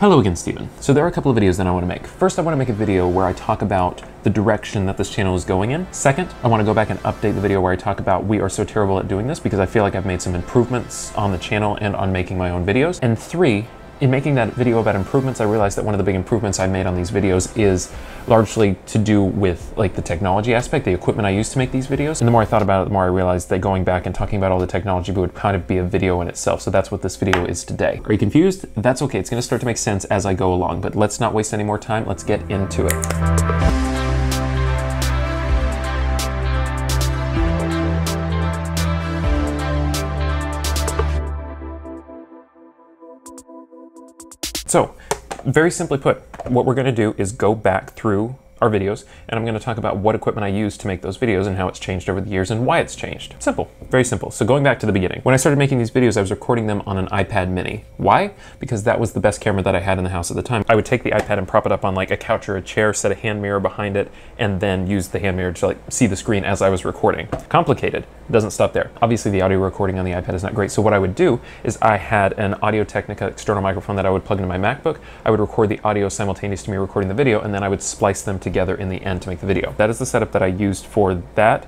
Hello again, Steven. So there are a couple of videos that I want to make. First, I want to make a video where I talk about the direction that this channel is going in. Second, I want to go back and update the video where I talk about we are so terrible at doing this because I feel like I've made some improvements on the channel and on making my own videos. And three, in making that video about improvements, I realized that one of the big improvements I made on these videos is largely to do with like the technology aspect, the equipment I use to make these videos. And the more I thought about it, the more I realized that going back and talking about all the technology would kind of be a video in itself. So that's what this video is today. Are you confused? That's okay. It's going to start to make sense as I go along, but let's not waste any more time. Let's get into it. So, very simply put, what we're going to do is go back through our videos, and I'm going to talk about what equipment I use to make those videos and how it's changed over the years and why it's changed. Simple, very simple. So going back to the beginning, when I started making these videos, I was recording them on an iPad mini. Why? Because that was the best camera that I had in the house at the time. I would take the iPad and prop it up on like a couch or a chair, set a hand mirror behind it, and then use the hand mirror to like see the screen as I was recording. Complicated, doesn't stop there. Obviously the audio recording on the iPad is not great, so what I would do is I had an Audio-Technica external microphone that I would plug into my MacBook. I would record the audio simultaneous to me recording the video, and then I would splice them together in the end to make the video. That is the setup that I used for that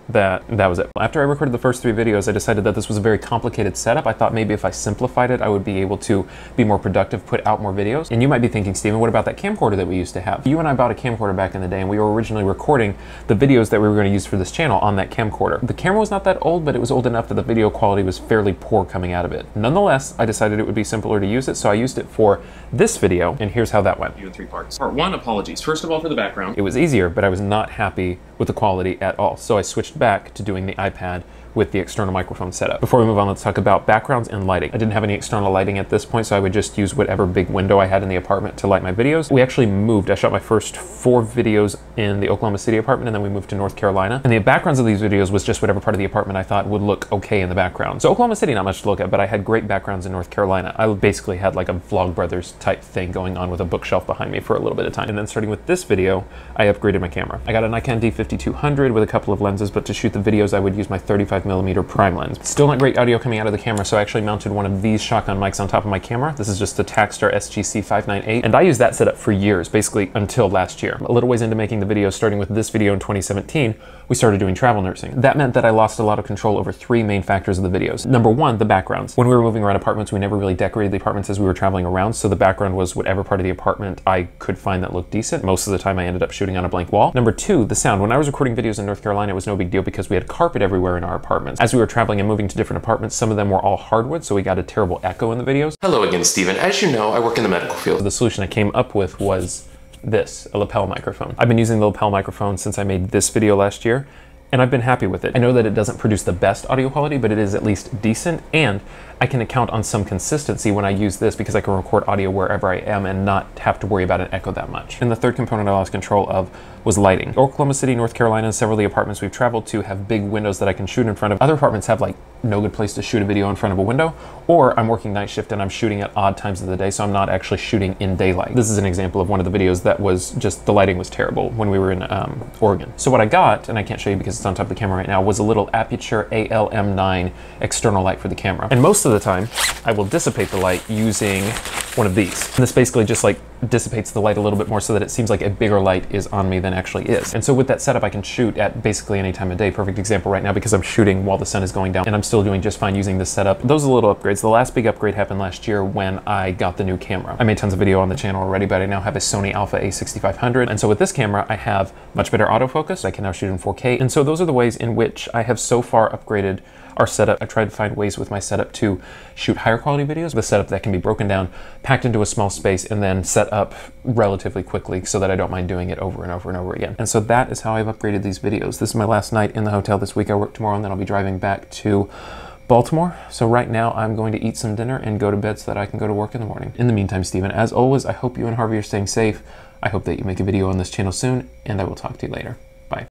was it. After I recorded the first 3 videos, I decided that this was a very complicated setup. I thought maybe if I simplified it, I would be able to be more productive, put out more videos. And you might be thinking, Steven, what about that camcorder that we used to have? You and I bought a camcorder back in the day, and we were originally recording the videos that we were going to use for this channel on that camcorder. The camera was not that old, but it was old enough that the video quality was fairly poor coming out of it. Nonetheless, I decided it would be simpler to use it, so I used it for this video, and here's how that went. In 3 parts. Part 1, apologies. First of all, for the background. It was easier, but I was not happy with the quality at all, so I switched back to doing the iPad with the external microphone setup. Before we move on, let's talk about backgrounds and lighting. I didn't have any external lighting at this point, so I would just use whatever big window I had in the apartment to light my videos. We actually moved. I shot my first 4 videos in the Oklahoma City apartment, and then we moved to North Carolina. And the backgrounds of these videos was just whatever part of the apartment I thought would look okay in the background. So Oklahoma City, not much to look at, but I had great backgrounds in North Carolina. I basically had like a Vlogbrothers type thing going on with a bookshelf behind me for a little bit of time. And then starting with this video, I upgraded my camera. I got a Nikon D5200 with a couple of lenses, but to shoot the videos, I would use my 35mm prime lens. Still not great audio coming out of the camera, so I actually mounted one of these shotgun mics on top of my camera. This is just a Takstar SGC 598, and I used that setup for years, basically until last year. A little ways into making the video, starting with this video in 2017, we started doing travel nursing. That meant that I lost a lot of control over 3 main factors of the videos. Number 1, the backgrounds. When we were moving around apartments, we never really decorated the apartments as we were traveling around, so the background was whatever part of the apartment I could find that looked decent. Most of the time I ended up shooting on a blank wall. Number 2, the sound. When I was recording videos in North Carolina, it was no big deal because we had carpet everywhere in our apartments. As we were traveling and moving to different apartments, some of them were all hardwood, so we got a terrible echo in the videos. Hello again, Steven. As you know, I work in the medical field. The solution I came up with was this, a lapel microphone. I've been using the lapel microphone since I made this video last year, and I've been happy with it. I know that it doesn't produce the best audio quality, but it is at least decent, and I can account on some consistency when I use this because I can record audio wherever I am and not have to worry about an echo that much. And the third component I lost control of was lighting. Oklahoma City, North Carolina, and several of the apartments we've traveled to have big windows that I can shoot in front of. Other apartments have like no good place to shoot a video in front of a window, or I'm working night shift and I'm shooting at odd times of the day, so I'm not actually shooting in daylight. This is an example of one of the videos that was just, the lighting was terrible when we were in Oregon. So what I got, and I can't show you because it's on top of the camera right now, was a little Aputure ALM9 external light for the camera. And most of the time, I will dissipate the light using one of these. And this basically just like dissipates the light a little bit more so that it seems like a bigger light is on me than actually is. And so with that setup, I can shoot at basically any time of day. Perfect example right now because I'm shooting while the sun is going down and I'm still doing just fine using this setup. Those are the little upgrades. The last big upgrade happened last year when I got the new camera. I made tons of video on the channel already, but I now have a Sony Alpha A6500. And so with this camera, I have much better autofocus. I can now shoot in 4K. And so those are the ways in which I have so far upgraded our setup. I tried to find ways with my setup to shoot higher quality videos, the setup that can be broken down, packed into a small space, and then set up relatively quickly so that I don't mind doing it over and over and over again. And so that is how I've upgraded these videos. This is my last night in the hotel this week. I work tomorrow, and then I'll be driving back to Baltimore. So right now I'm going to eat some dinner and go to bed so that I can go to work in the morning. In the meantime, Steven, as always, I hope you and Harvey are staying safe. I hope that you make a video on this channel soon, and I will talk to you later.